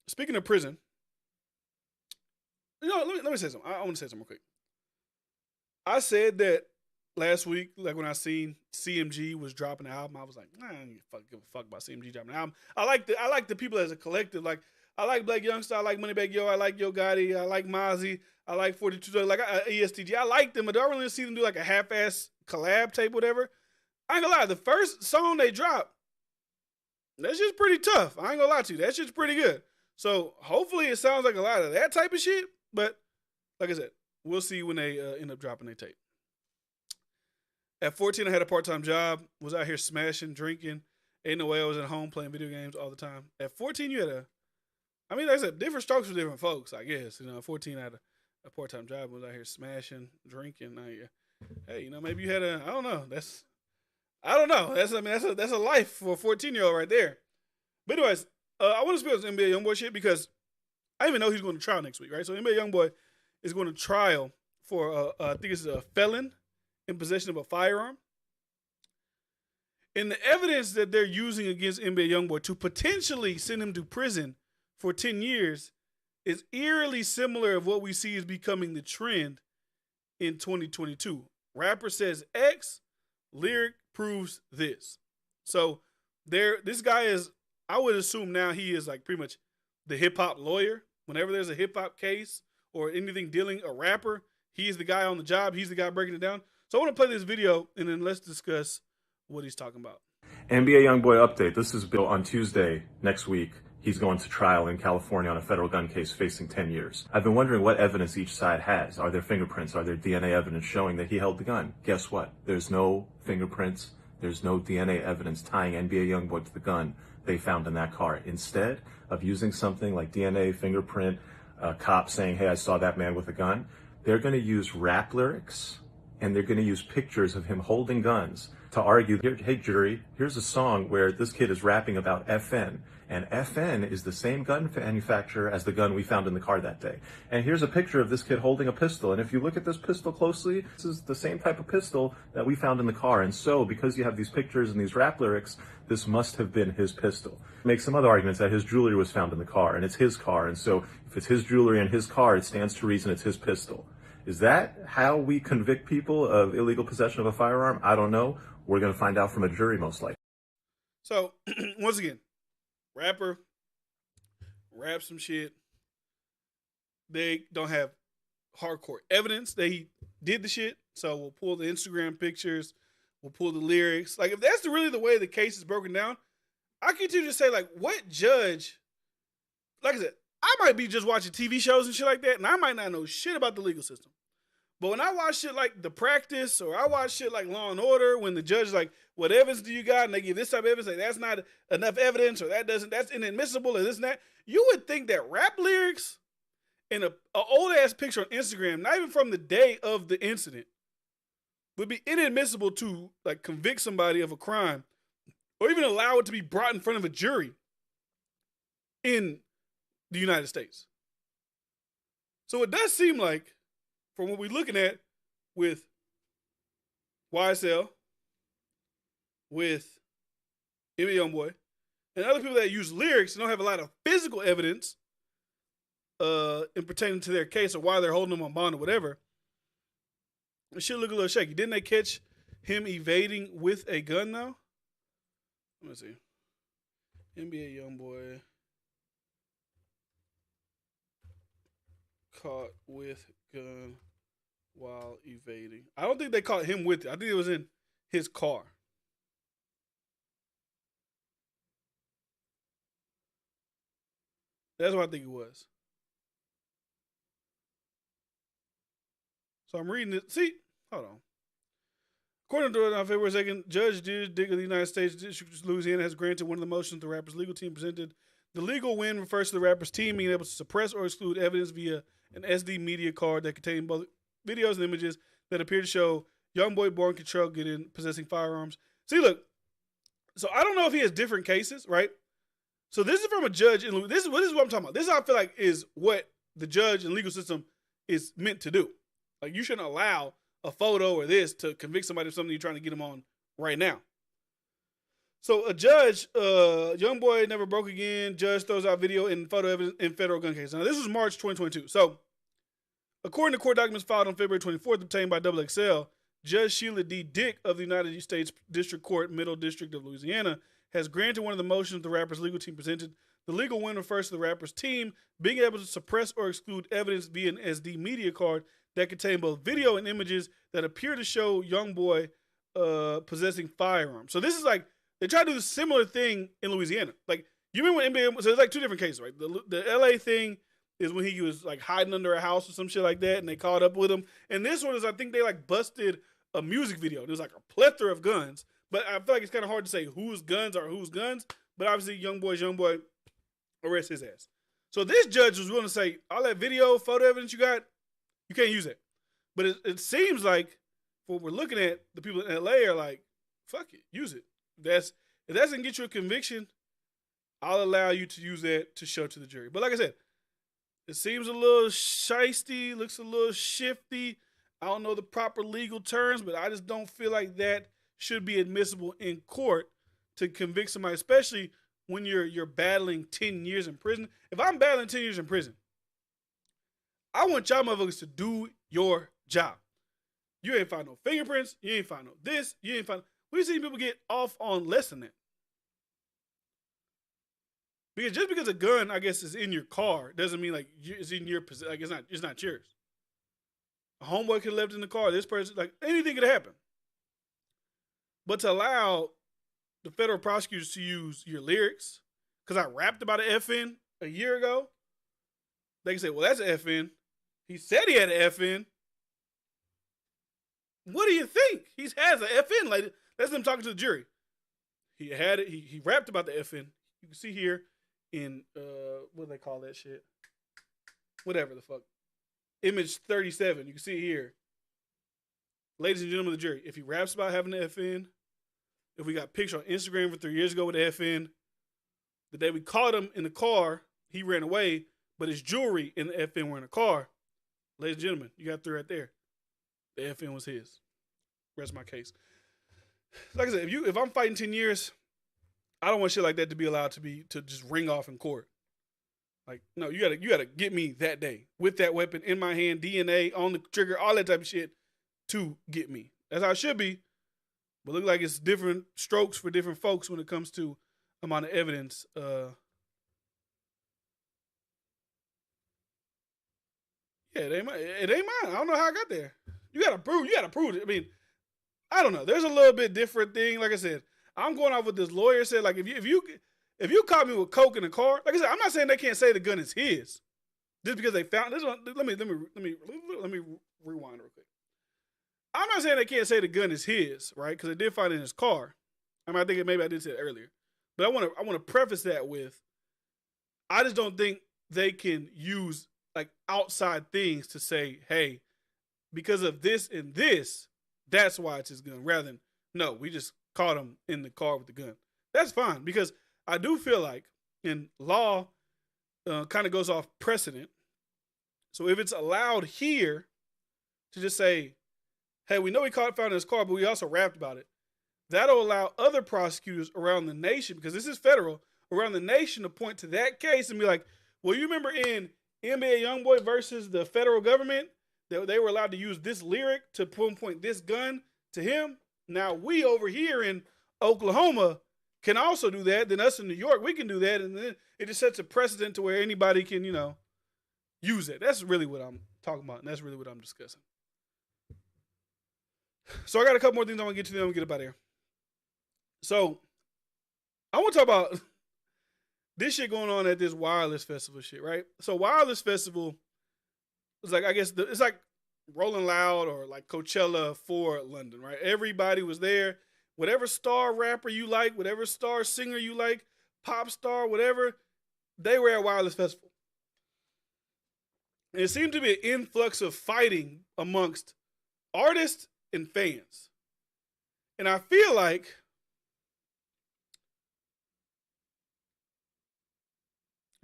speaking of prison, let me say something. I want to say something real quick. I said that last week, like when I seen CMG was dropping the album, I was like, I don't give a fuck about CMG dropping the album. I like the people as a collective. Like, I like Black Youngster, I like Moneybagg Yo, I like Yo Gotti, I like Mozzie, I like 42, like ESTG. I like them, but I don't really see them do like a half-ass collab tape, whatever. I ain't gonna lie, the first song they dropped, that's just pretty tough. I ain't gonna lie to you, that shit's pretty good. So hopefully it sounds like a lot of that type of shit, but like I said, we'll see when they end up dropping their tape. At 14, I had a part-time job, was out here smashing, drinking. Ain't no way I was at home playing video games all the time. At 14, you had like I said, different strokes for different folks, I guess. At 14, I had a part-time job, was out here smashing, drinking. Hey, maybe you had I don't know. That's a life for a 14-year-old right there. But anyways, I want to speak on this NBA Youngboy shit because I didn't even know he's going to trial next week, right? So NBA Youngboy is going to trial for, I think it's a felon in possession of a firearm. And the evidence that they're using against NBA Youngboy to potentially send him to prison for 10 years is eerily similar of what we see is becoming the trend in 2022. Rapper says X, lyric proves this. So this guy is, I would assume now he is like pretty much the hip hop lawyer. Whenever there's a hip hop case or anything dealing a rapper, he's the guy on the job. He's the guy breaking it down. So I want to play this video and then let's discuss what he's talking about. NBA Youngboy update. This is Bill on Tuesday next week. He's going to trial in California on a federal gun case facing 10 years. I've been wondering what evidence each side has. Are there fingerprints? Are there DNA evidence showing that he held the gun? Guess what? There's no fingerprints. There's no DNA evidence tying NBA Youngboy to the gun they found in that car. Instead of using something like DNA, fingerprint, a cop saying, hey, I saw that man with a gun, they're going to use rap lyrics and they're going to use pictures of him holding guns to argue, hey, jury, here's a song where this kid is rapping about FN. And FN is the same gun manufacturer as the gun we found in the car that day. And here's a picture of this kid holding a pistol. And if you look at this pistol closely, this is the same type of pistol that we found in the car. And so, because you have these pictures and these rap lyrics, this must have been his pistol. Make some other arguments that his jewelry was found in the car, and it's his car. And so, if it's his jewelry and his car, it stands to reason it's his pistol. Is that how we convict people of illegal possession of a firearm? I don't know. We're going to find out from a jury, most likely. So, once again, rapper, rap some shit. They don't have hardcore evidence that he did the shit. So we'll pull the Instagram pictures. We'll pull the lyrics. Like, if that's really the way the case is broken down, I continue to say, like, what judge, like I said, I might be just watching TV shows and shit like that, and I might not know shit about the legal system. But when I watch shit like The Practice, or I watch shit like Law and Order, when the judge is like, what evidence do you got? And they give this type of evidence, like, that's not enough evidence, or that's inadmissible, or this and that. You would think that rap lyrics and a old ass picture on Instagram, not even from the day of the incident, would be inadmissible to, like, convict somebody of a crime, or even allow it to be brought in front of a jury in the United States. So it does seem like, from what we're looking at with YSL, with NBA Youngboy, and other people that use lyrics and don't have a lot of physical evidence in pertaining to their case or why they're holding them on bond or whatever, it should look a little shaky. Didn't they catch him evading with a gun now? Let me see. NBA Youngboy caught with gun while evading. I don't think they caught him with it. I think it was in his car. That's what I think it was. So I'm reading it. See, hold on. According to on February 2nd, Judge Dick of the United States District of Louisiana has granted one of the motions the rapper's legal team presented. The legal win refers to the rapper's team being able to suppress or exclude evidence via an SD media card that contained both videos and images that appear to show Youngboy born control getting possessing firearms. See, look. So I don't know if he has different cases, right? So this is from a judge. This is what I'm talking about. This is how I feel like is what the judge and legal system is meant to do. Like, you shouldn't allow a photo or this to convict somebody of something you're trying to get them on right now. So a judge, Youngboy never broke again. Judge throws out video and photo evidence in federal gun case. Now, this was March 2022. So, according to court documents filed on February 24th, obtained by XXL, Judge Sheila D. Dick of the United States District Court, Middle District of Louisiana, has granted one of the motions the rapper's legal team presented. The legal win refers to the rapper's team being able to suppress or exclude evidence via an SD media card that contain both video and images that appear to show Youngboy possessing firearms. So this is like, they try to do a similar thing in Louisiana. Like, you remember when NBA, so there's like two different cases, right? The LA thing is when he was like hiding under a house or some shit like that, and they caught up with him. And this one is, I think they like busted a music video. There's like a plethora of guns, but I feel like it's kind of hard to say whose guns are whose guns. But obviously, Youngboy, arrest his ass. So this judge was willing to say, all that video, photo evidence you got, you can't use it. But it seems like, for what we're looking at, the people in LA are like, fuck it, use it. If that doesn't get you a conviction, I'll allow you to use that to show to the jury. But like I said, it seems a little shisty, looks a little shifty. I don't know the proper legal terms, but I just don't feel like that should be admissible in court to convict somebody, especially when you're battling 10 years in prison. If I'm battling 10 years in prison, I want y'all motherfuckers to do your job. You ain't find no fingerprints. You ain't find no this. You ain't find. We've seen people get off on less than that. Because just because a gun, I guess, is in your car doesn't mean like it's in your possession. Like it's not yours. A homeboy could have left in the car. This person, like, anything could happen. But to allow the federal prosecutors to use your lyrics, because I rapped about an FN a year ago, they can say, well, that's an FN. He said he had an FN. What do you think? He has an FN. Like, That's them talking to the jury. He had it. He rapped about the FN. You can see here in what do they call that shit? Whatever the fuck. Image 37. You can see it here. Ladies and gentlemen of the jury, if he raps about having the FN, if we got picture on Instagram from 3 years ago with the FN, the day we caught him in the car, he ran away, but his jewelry and the FN were in the car. Ladies and gentlemen, you got 3 right there. The FN was his. Rest my case. Like I said, if I'm fighting 10 years, I don't want shit like that to be allowed to just ring off in court. Like, no, you gotta get me that day with that weapon in my hand, DNA on the trigger, all that type of shit to get me. That's how it should be. But look like it's different strokes for different folks when it comes to amount of evidence. Yeah, it ain't mine. I don't know how I got there. You gotta prove it. I mean, I don't know. There's a little bit different thing. Like I said, I'm going off what this lawyer said. Like if you caught me with coke in the car, like I said, I'm not saying they can't say the gun is his just because they found this one. Let me rewind real quick. I'm not saying they can't say the gun is his, right? Because they did find it in his car. I mean, I think maybe I did say it earlier, but I want to preface that with, I just don't think they can use like outside things to say, hey, because of this and this, that's why it's his gun. Rather than, no, we just caught him in the car with the gun. That's fine, because I do feel like in law kind of goes off precedent. So if it's allowed here to just say, hey, we know we found in his car, but we also rapped about it, that'll allow other prosecutors around the nation, because this is federal, around the nation to point to that case and be like, well, you remember in NBA Youngboy versus the federal government, they were allowed to use this lyric to point this gun to him. Now we over here in Oklahoma can also do that. Then us in New York, we can do that. And then it just sets a precedent to where anybody can, use it. That's really what I'm talking about. And that's really what I'm discussing. So I got a couple more things I want to get to, then I'm going to get up out of here. So I want to talk about this shit going on at this wireless festival shit, right? So wireless festival is like, I guess it's like Rolling Loud or like Coachella for London, right? Everybody was there. Whatever star rapper you like, whatever star singer you like, pop star, whatever, they were at wireless festival. And it seemed to be an influx of fighting amongst artists and fans. And I feel like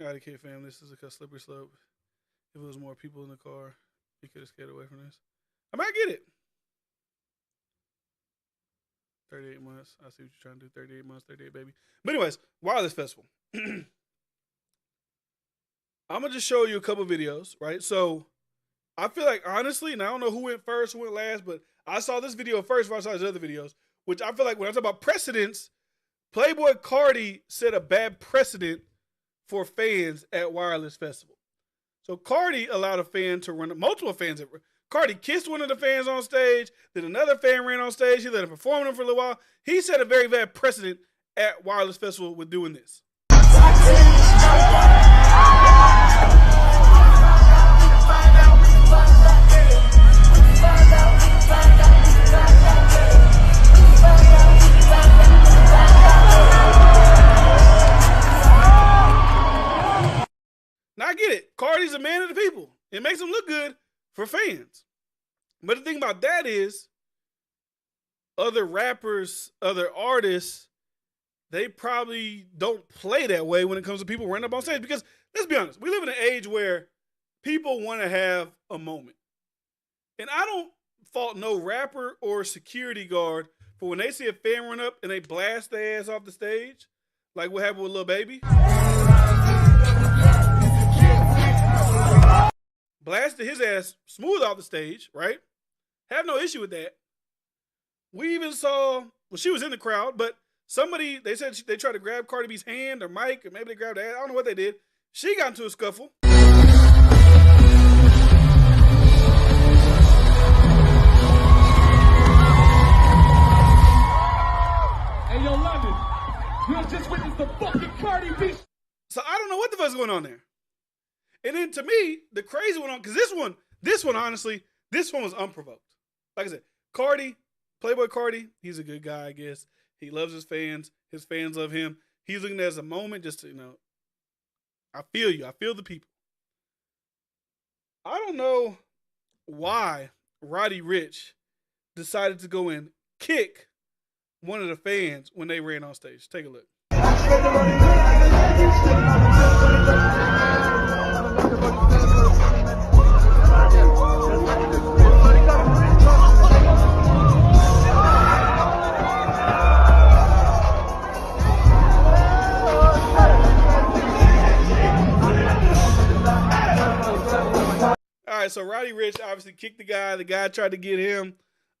IDK fam, this is a slippery slope. If it was more people in the car, you could have skated away from this. I might get it. 38 months. I see what you're trying to do. 38 months, 38 baby. But anyways, wireless festival. I'm going to just show you a couple videos, right? So I feel like, honestly, and I don't know who went first, who went last, but I saw this video first before I saw his other videos, which I feel like when I talk about precedents, Playboy Cardi set a bad precedent for fans at wireless festival. So Cardi allowed a fan to run, multiple fans. Cardi kissed one of the fans on stage. Then another fan ran on stage. He let him perform them for a little while. He set a very bad precedent at wireless festival with doing this. Now I get it. Cardi's a man of the people. It makes him look good for fans. But the thing about that is, other rappers, other artists, they probably don't play that way when it comes to people running up on stage. Because let's be honest, we live in an age where people want to have a moment. And I don't fault no rapper or security guard for when they see a fan run up and they blast their ass off the stage, like what happened with Lil Baby. Blasted his ass smooth off the stage, right? Have no issue with that. We even saw, well, she was in the crowd, but somebody, they said they tried to grab Cardi B's hand or mic, or maybe they grabbed her ass. I don't know what they did. She got into a scuffle. Hey, yo, London, you just witnessed the fucking Cardi B. So I don't know what the fuck's going on there. And then to me, the crazy one on, because this one, honestly, this one was unprovoked. Like I said, Cardi Playboy Cardi, he's a good guy, I guess. He loves his fans. His fans love him. He's looking at it as a moment just to, I feel you. I feel the people. I don't know why Roddy Ricch decided to go and kick one of the fans when they ran on stage. Take a look. All right, so Roddy Ricch obviously kicked the guy. The guy tried to get him.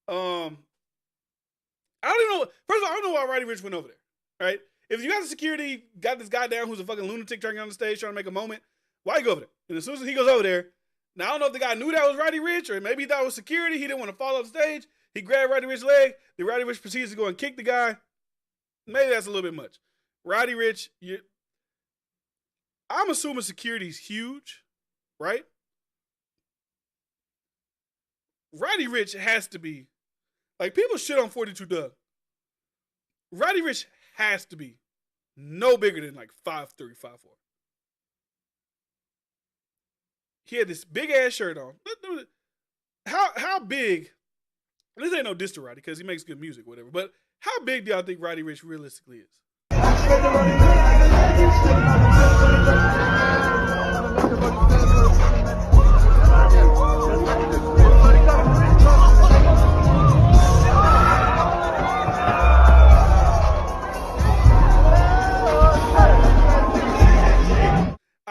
I don't know. First of all, I don't know why Roddy Ricch went over there. Right? If you got the security, got this guy down who's a fucking lunatic trying to get on the stage trying to make a moment, why you go over there? And as soon as he goes over there, now I don't know if the guy knew that was Roddy Ricch or maybe he thought it was security. He didn't want to fall off the stage. He grabbed Roddy Ricch's leg. Then Roddy Ricch proceeds to go and kick the guy. Maybe that's a little bit much. Roddy Ricch, I'm assuming security's huge, right? Roddy Ricch has to be, like, people shit on 42 Doug. Roddy Ricch has to be no bigger than like 5'3", 5'4". He had this big ass shirt on. How big? This ain't no diss to Roddy because he makes good music, whatever. But how big do y'all think Roddy Ricch realistically is?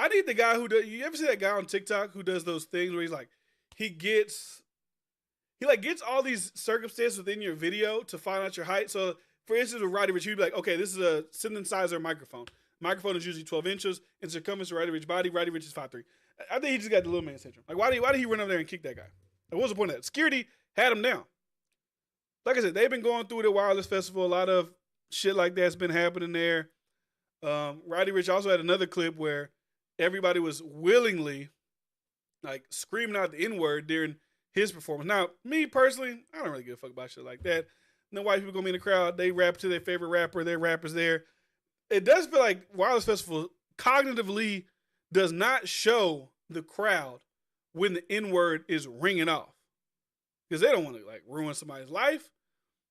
I need the guy who does. You ever see that guy on TikTok who does those things where he's like, he gets all these circumstances within your video to find out your height. So, for instance, with Roddy Ricch, he'd be like, okay, this is a synthesizer microphone. Microphone is usually 12 inches. In circumference of Roddy Ricch's body, Roddy Ricch is 5'3". I think he just got the little man syndrome. Like, why did he run over there and kick that guy? Like, what was the point of that? Security had him down. Like I said, they've been going through the Wireless Festival. A lot of shit like that's been happening there. Roddy Ricch also had another clip where everybody was willingly, like, screaming out the N-word during his performance. Now, me personally, I don't really give a fuck about shit like that. No white people gonna be in the crowd. They rap to their favorite rapper. Their rapper's there. It does feel like Wireless Festival cognitively does not show the crowd when the N-word is ringing off. Because they don't want to, like, ruin somebody's life.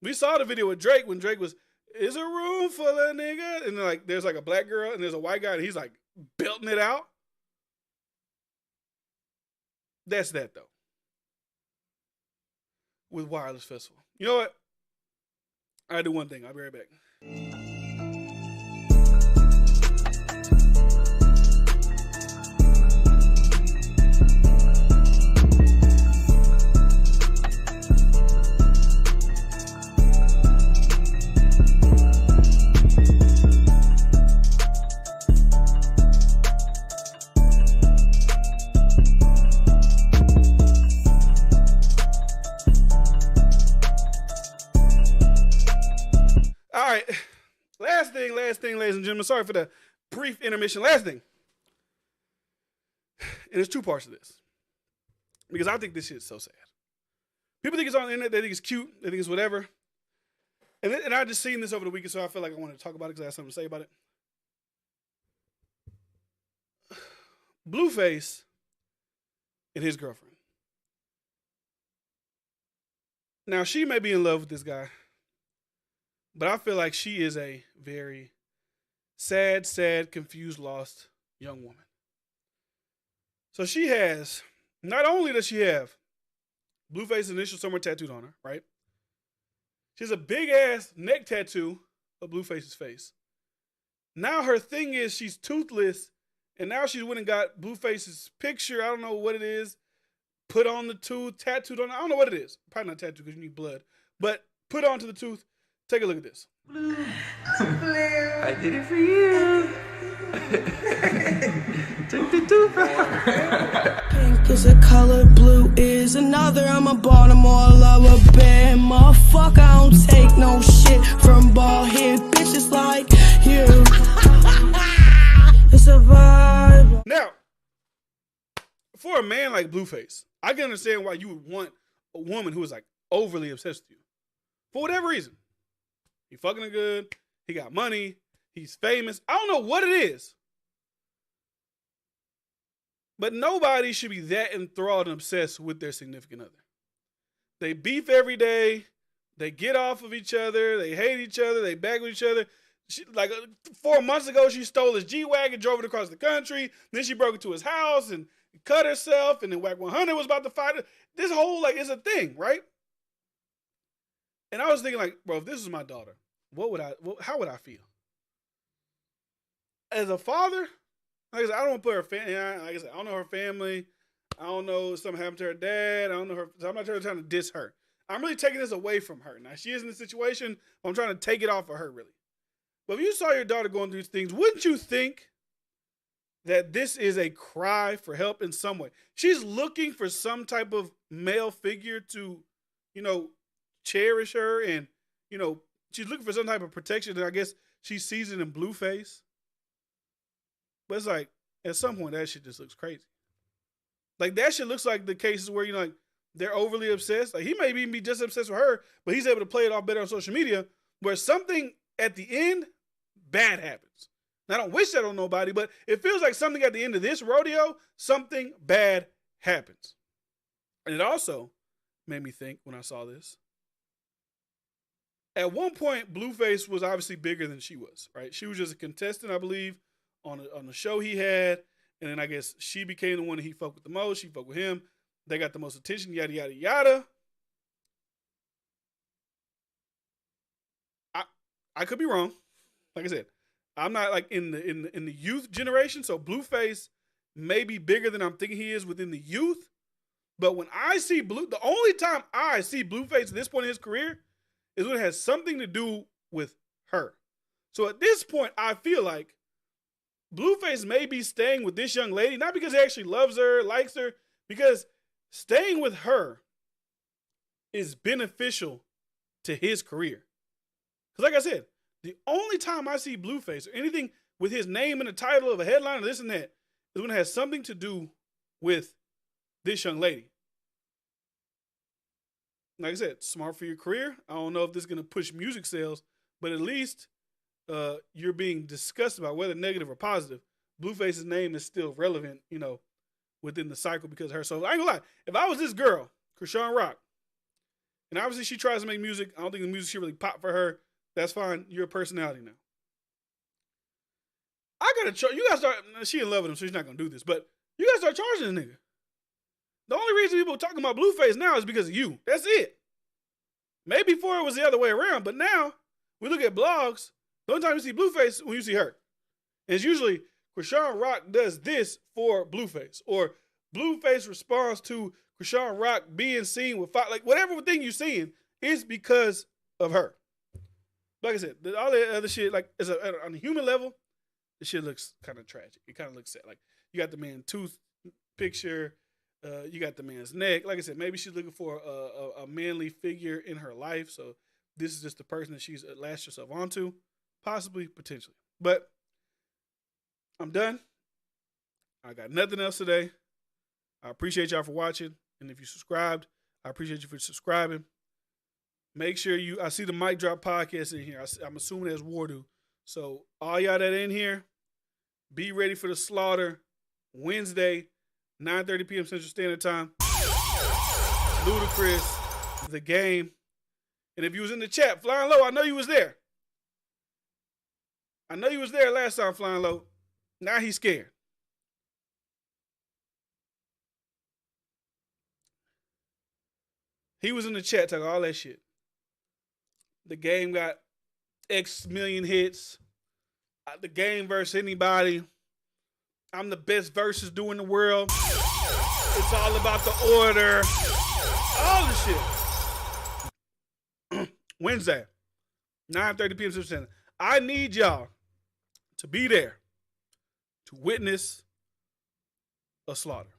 We saw the video with Drake when Drake was, "Is a room full of niggas," and like there's like a black girl and there's a white guy and he's like belting it out. That's that though. With Wireless Festival. You know what? I do one thing. I'll be right back. All right. Last thing, ladies and gentlemen. Sorry for the brief intermission. Last thing. And there's two parts to this. Because I think this shit is so sad. People think it's on the internet. They think it's cute. They think it's whatever. And I just seen this over the weekend, so I feel like I wanted to talk about it because I have something to say about it. Blueface and his girlfriend. Now, she may be in love with this guy. But I feel like she is a very sad, confused, lost young woman. So she has, not only does she have Blueface's initial somewhere tattooed on her, right? She has a big ass neck tattoo of Blueface's face. Now her thing is she's toothless, and now she went and got Blueface's picture, I don't know what it is, put on the tooth, tattooed on it. I don't know what it is. Probably not tattoo because you need blood. But put onto the tooth. Take a look at this. I did it for you. Took the tooth. Pink is a color, blue is another. I'm a Baltimore lover, bad motherfucker. I don't take no shit from bald head bitches like you. It's a vibe. Now, for a man like Blueface, I can understand why you would want a woman who is like overly obsessed with you. For whatever reason. He fucking her good. He got money. He's famous. I don't know what it is. But nobody should be that enthralled and obsessed with their significant other. They beef every day. They get off of each other. They hate each other. They bag with each other. She, 4 months ago, she stole his G-Wagon, drove it across the country. Then she broke into his house and cut herself. And then Wack 100 was about to fight her. This whole, it's a thing, right? And I was thinking, bro, if this was my daughter, how would I feel? As a father, like I said, I don't put her family. Like I said, I don't know her family. I don't know if something happened to her dad. I don't know her. So I'm not trying to diss her. I'm really taking this away from her. Now she is in a situation. I'm trying to take it off of her, really. But if you saw your daughter going through these things, wouldn't you think that this is a cry for help in some way? She's looking for some type of male figure to, cherish her, and she's looking for some type of protection. And I guess she sees it in Blueface. But it's at some point that shit just looks crazy. That shit looks like the cases where they're overly obsessed. He may even be just obsessed with her, but he's able to play it off better on social media, where something at the end bad happens. Now, I don't wish that on nobody, but it feels like something at the end of this rodeo, something bad happens. And it also made me think when I saw this. At one point, Blueface was obviously bigger than she was, right? She was just a contestant, I believe, on the show he had. And then I guess she became the one that he fucked with the most. She fucked with him. They got the most attention, yada, yada, yada. I could be wrong. Like I said, I'm not in the youth generation, so Blueface may be bigger than I'm thinking he is within the youth. But when I see the only time I see Blueface at this point in his career is when it has something to do with her. So at this point, I feel like Blueface may be staying with this young lady, not because he actually loves her, likes her, because staying with her is beneficial to his career. Because like I said, the only time I see Blueface or anything with his name in the title of a headline or this and that is when it has something to do with this young lady. Like I said, smart for your career. I don't know if this is going to push music sales, but at least you're being discussed about whether negative or positive. Blueface's name is still relevant, within the cycle because of her. So I ain't gonna lie. If I was this girl, Krishan Rock, and obviously she tries to make music, I don't think the music should really pop for her. That's fine. You're a personality now. You gotta start. She in love with him, so she's not gonna do this. But you gotta start charging this nigga. The only reason people are talking about Blueface now is because of you. That's it. Maybe before it was the other way around, but now we look at blogs. The only time you see Blueface when you see her. And it's usually Krishan Rock does this for Blueface, or Blueface responds to Krishan Rock being seen with whatever thing you're seeing is because of her. Like I said, all the other shit, on a human level, the shit looks kind of tragic. It kind of looks sad. You got the man tooth picture, you got the man's neck. Like I said, maybe she's looking for a manly figure in her life. So this is just the person that she's latched herself onto, possibly, potentially. But I'm done. I got nothing else today. I appreciate y'all for watching. And if you subscribed, I appreciate you for subscribing. Make sure I see the Mic Drop podcast in here. I'm assuming that's Wardu. So all y'all that in here, be ready for the slaughter Wednesday, 9:30 p.m. Central Standard Time. Ludacris, The Game. And if you was in the chat, Flying Low, I know you was there. I know you was there last time, Flying Low. Now he's scared. He was in the chat talking all that shit. The Game got X million hits. The Game versus anybody. I'm the best versus duo in the world. It's all about the order. All the shit. Wednesday, 9:30 p.m. Central Standard. I need y'all to be there to witness a slaughter.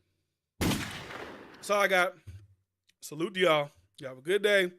That's all I got. Salute to y'all. Y'all have a good day.